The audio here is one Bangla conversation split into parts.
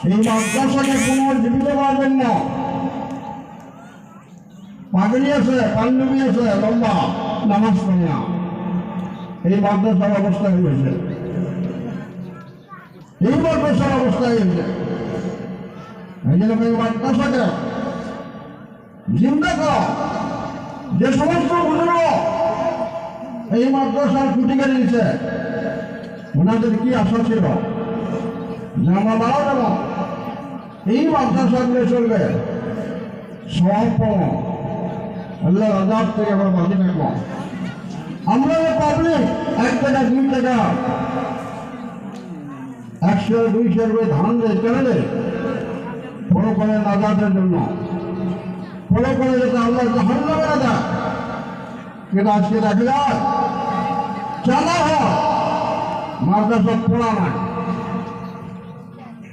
এই মাদ্রাসাকে পুনর্জীবিত করার জন্য পাগড়ি আছে, পাঞ্জাবি আছে, লম্বা নামাজ পড়ে না। এই মাদ্রাসার অবস্থা হয়েছে, এই মাদ্রাসার অবস্থা হয়েছে। এই জন্য এই মাদ্রাসাকে জিন্দা কর। যে সমস্ত বুজুর্গ এই মাদ্রাসার খুঁটি কেটে দিচ্ছে, ওনাদের কি আশা ছিল যে আমরা মারা যাব, এই মাদ্রাসাগুলো চলবে, সব আল্লাহ আজাদ থেকে আমরা বাঁচি থাকবো। আমরা পাবলিক 1 টাকা 2 টাকা 100 200 করে ধান দেয় কেন দেয়? বড় করে নাজাতের জন্য, বড় করে যাতে আল্লাহ জাহান্নামে না যায়। কিন্তু আজকে দেখা যায় চালা হয় মাদ্রাসা পড়া নাই,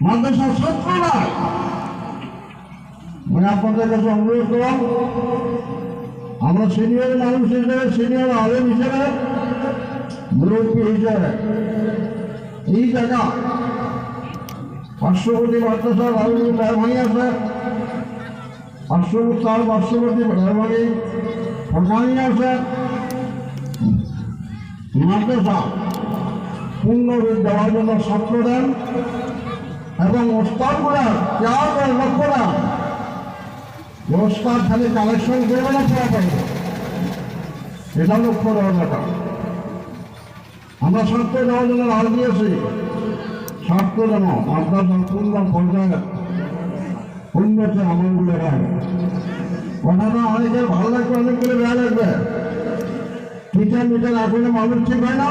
মাদ্রাসা ছাত্র নাই। মানে আপনাদের কাছে অনুরোধ করলাম, আমরা সিনিয়র মানুষ হিসেবে, সিনিয়র আলেম হিসেবে, মুরব্বী হিসেবে এই জায়গা পার্শ্ববর্তী মাদ্রাসা রাজনীতি মেহরবানি আছে, পার্শ্ববর্তী মেহরবানি ফরমানি আছে। মাদ্রাসা পূর্ণরূপ দেওয়ার জন্য ছাত্র দেন এবং ওস্তাদগুলা কেয়ার করে লক্ষ্য দেন। ওস্তাদ খালি কালেকশন করবে না, পড়া পারবে, এটা লক্ষ্য দেওয়ার কথা। আমরা ছাত্র দেওয়ার জন্য রাজ দিয়েছি, ছাত্র যেন মাদ্রাসার পূর্ণ পর্যায়ে উন্নতি আমলগুলো হয়। কথাটা অনেকের ভালো লাগবে, অনেকগুলো বেয়া লাগবে। টিচার মিটার আসলে মানুষ ঠিক হয় না,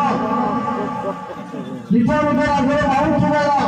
টিচার মিটার আসলে মানুষ ঠিক হয় না।